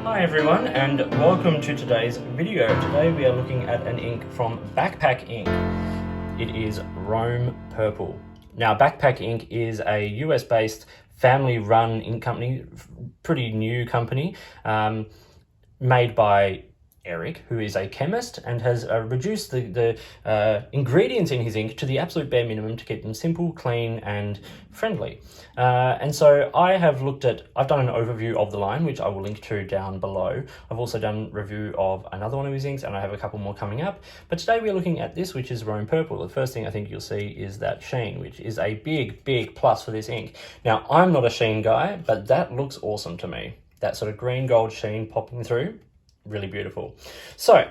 Hi everyone and welcome to today's video. Today we are looking at an ink from Backpack Ink. It is Rome Purple. Now Backpack Ink is a US based family run ink company, pretty new company, made by Eric, who is a chemist and has reduced the ingredients in his ink to the absolute bare minimum to keep them simple, clean and friendly. And so I've done an overview of the line, which I will link to down below. I've also done a review of another one of his inks and I have a couple more coming up. But today we're looking at this, which is Rome Purple. The first thing I think you'll see is that sheen, which is a big plus for this ink. Now, I'm not a sheen guy, but that looks awesome to me. That sort of green gold sheen popping through. Really beautiful. So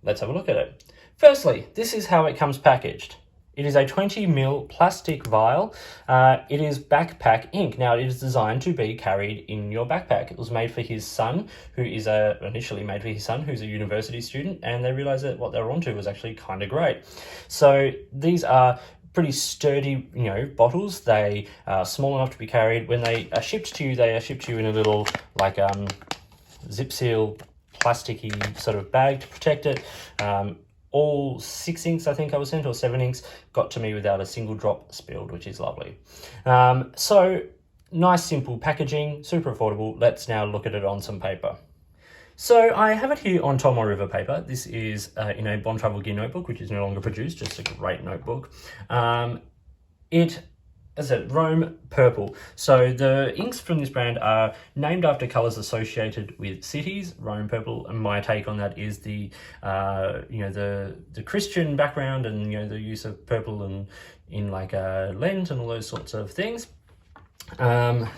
let's have a look at it. Firstly, this is how it comes packaged. It is a 20ml plastic vial. It is Backpack ink. Now it is designed to be carried in your backpack. It was made for his son, initially made for his son, who's a university student, and they realized that what they were onto was actually kind of great. So these are pretty sturdy, bottles. They are small enough to be carried. When they are shipped to you, they are shipped to you in a little zip seal plasticky sort of bag to protect it. All 6 inks, I think I was sent, or 7 inks, got to me without a single drop spilled, which is lovely. So nice, simple packaging, super affordable. Let's now look at it on some paper. So I have it here on Tomoe River paper. This is in a Bon Travel Gear notebook, which is no longer produced, just a great notebook. As I said, Rome Purple. So the inks from this brand are named after colours associated with cities. Rome Purple, and my take on that is the Christian background and the use of purple and in Lent and all those sorts of things. But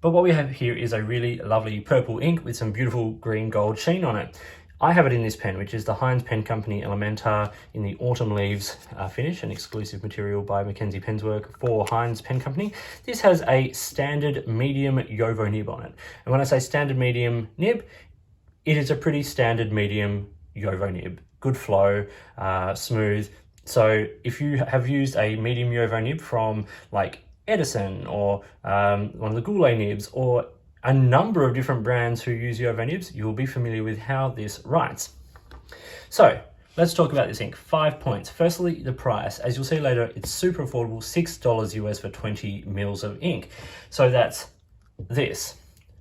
what we have here is a really lovely purple ink with some beautiful green gold sheen on it. I have it in this pen, which is the Heinz Pen Company Elementar in the Autumn Leaves finish, an exclusive material by Mackenzie Penswork for Heinz Pen Company. This has a standard medium Jowo nib on it. And when I say standard medium nib, it is a pretty standard medium Jowo nib. Good flow, smooth. So if you have used a medium Jowo nib from Edison or one of the Goulet nibs or a number of different brands who use Jowo nibs, you'll be familiar with how this writes. So let's talk about this ink. 5 points. Firstly, the price. As you'll see later, it's super affordable, $6 US for 20 mils of ink. So that's this,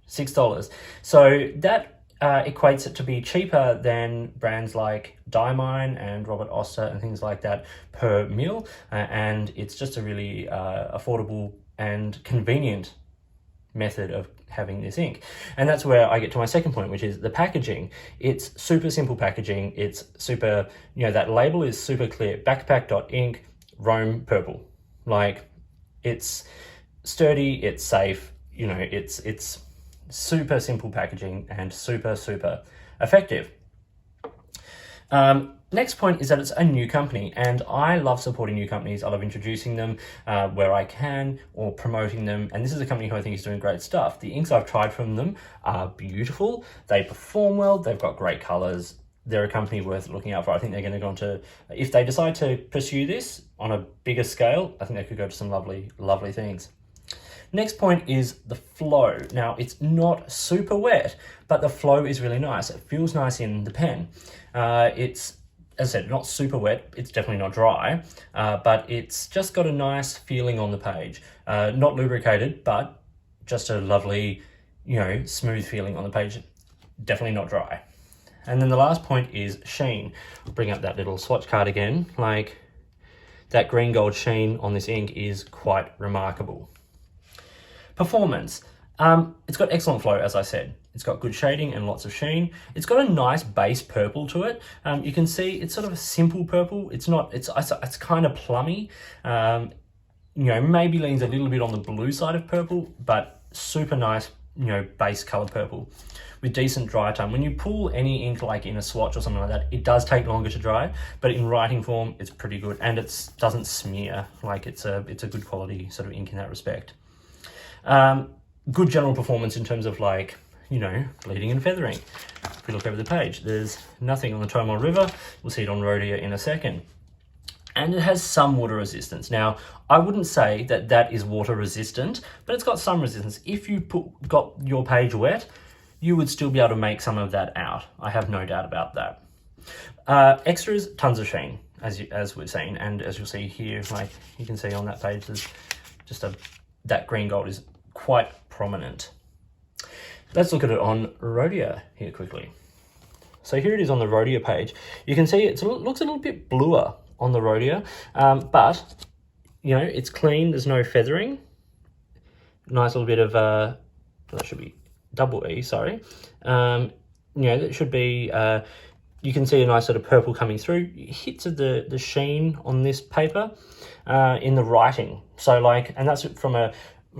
$6. So that equates it to be cheaper than brands like Diamine and Robert Oster and things like that per mil. And it's just a really affordable and convenient method of having this ink. And that's where I get to my second point, which is the packaging. It's super simple packaging. It's super, that label is super clear. Backpack.ink, Rome Purple. It's sturdy, it's safe, it's super simple packaging and super effective. Next point is that it's a new company, and I love supporting new companies. I love introducing them where I can, or promoting them, and this is a company who I think is doing great stuff. The inks I've tried from them are beautiful, they perform well, they've got great colours. They're a company worth looking out for. I think they're going to go on to, if they decide to pursue this on a bigger scale, I think they could go to some lovely things. Next point is the flow. Now, it's not super wet, but the flow is really nice. It feels nice in the pen. It's, as I said, not super wet. It's definitely not dry, but it's just got a nice feeling on the page. Not lubricated, but just a lovely, smooth feeling on the page. Definitely not dry. And then the last point is sheen. I'll bring up that little swatch card again. That green gold sheen on this ink is quite remarkable. Performance. It's got excellent flow, as I said. It's got good shading and lots of sheen. It's got a nice base purple to it. You can see it's sort of a simple purple. It's kind of plummy. Maybe leans a little bit on the blue side of purple, but super nice, base color purple with decent dry time. When you pull any ink in a swatch or something like that, it does take longer to dry, but in writing form, it's pretty good, and it doesn't smear. It's a good quality sort of ink in that respect. Good general performance in terms of bleeding and feathering. If we look over the page, there's nothing on the Tomoe River. We'll see it on Rhodia in a second. And it has some water resistance. Now, I wouldn't say that is water resistant, but it's got some resistance. If you got your page wet, you would still be able to make some of that out. I have no doubt about that. Extras, tons of sheen, as we've seen, and as you'll see here, like you can see on that page, there's just that green gold is quite prominent. Let's look at it on Rhodia here quickly. So here it is on the Rhodia page. You can see it looks a little bit bluer on the Rhodia, but you know, it's clean, there's no feathering. Nice little bit of, that should be double E, sorry. You know, that should be, you can see a nice sort of purple coming through. Hits of the sheen on this paper in the writing. So like, and that's from a,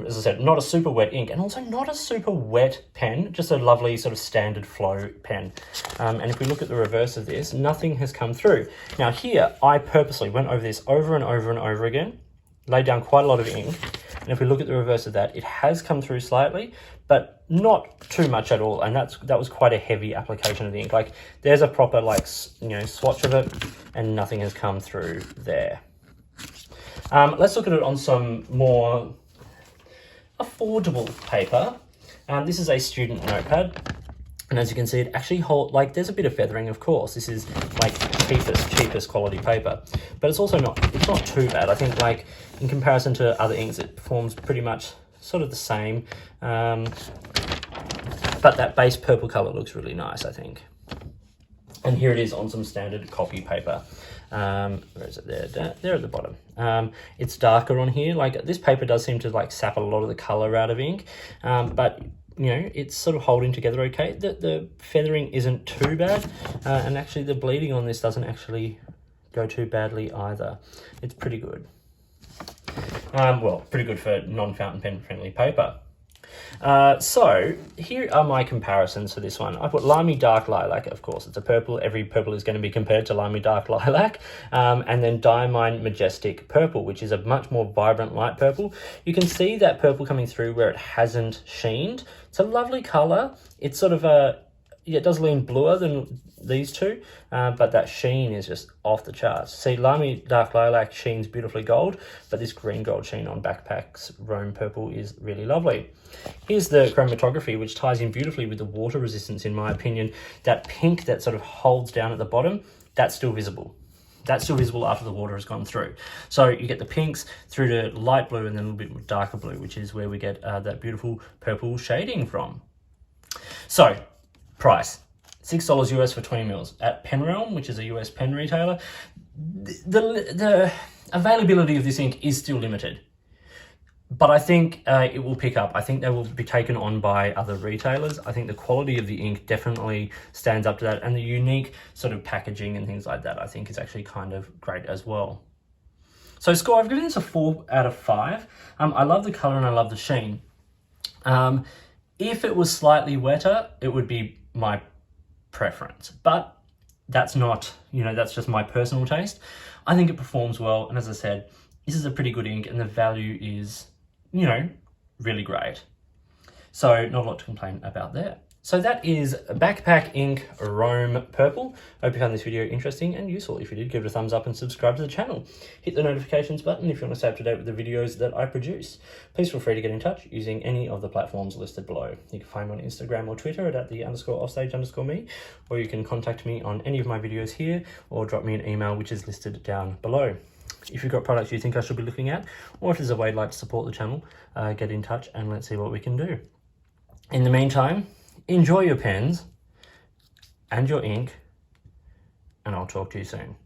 as I said, not a super wet ink, and also not a super wet pen, just a lovely sort of standard flow pen. And if we look at the reverse of this, nothing has come through. Now here, I purposely went over this over and over and over again, laid down quite a lot of ink, and if we look at the reverse of that, it has come through slightly, but not too much at all, and that was quite a heavy application of the ink. Like, there's a proper, like, you know, swatch of it, and nothing has come through there. Let's look at it on some more affordable paper. This is a student notepad, and as you can see, it actually like, there's a bit of feathering, of course. This is like cheapest quality paper, but it's also not too bad. I think, like, in comparison to other inks, it performs pretty much sort of the same, but that base purple color looks really nice, I think. And here it is on some standard copy paper. Where is it? There at the bottom. It's darker on here. Like, this paper does seem to like sap a lot of the color out of ink, but you know, it's sort of holding together okay. The feathering isn't too bad, and actually the bleeding on this doesn't actually go too badly either. It's pretty good. Well, pretty good for non-fountain pen friendly paper. So here are my comparisons for this one. I put Lamy Dark Lilac, of course, it's a purple. Every purple is going to be compared to Lamy Dark Lilac. And then Diamine Majestic Purple, which is a much more vibrant light purple. You can see that purple coming through where it hasn't sheened. It's a lovely color. It's sort of it does lean bluer than these two, but that sheen is just off the charts. See, Lamy Dark Lilac sheens beautifully gold, but this green gold sheen on Backpack's Rome Purple is really lovely. Here's the chromatography, which ties in beautifully with the water resistance, in my opinion. That pink that sort of holds down at the bottom, that's still visible. That's still visible after the water has gone through. So you get the pinks through to light blue and then a little bit darker blue, which is where we get that beautiful purple shading from. So, price. $6 US for 20 mils. At Penrealm, which is a US pen retailer, the availability of this ink is still limited. But I think it will pick up. I think they will be taken on by other retailers. I think the quality of the ink definitely stands up to that, and the unique sort of packaging and things like that, I think, is actually kind of great as well. So score, I've given this a 4 out of 5. I love the color and I love the sheen. If it was slightly wetter, it would be my preference, but that's not, you know, that's just my personal taste. I think it performs well, and as I said, this is a pretty good ink, and the value is, you know, really great. So not a lot to complain about there. So that is Backpack Ink Rome Purple. I hope you found this video interesting and useful. If you did, give it a thumbs up and subscribe to the channel. Hit the notifications button if you want to stay up to date with the videos that I produce. Please feel free to get in touch using any of the platforms listed below. You can find me on Instagram or Twitter at @the_offstage_me, or you can contact me on any of my videos here, or drop me an email which is listed down below. If you've got products you think I should be looking at, or if there's a way you'd like to support the channel, get in touch and let's see what we can do. In the meantime, enjoy your pens and your ink, and I'll talk to you soon.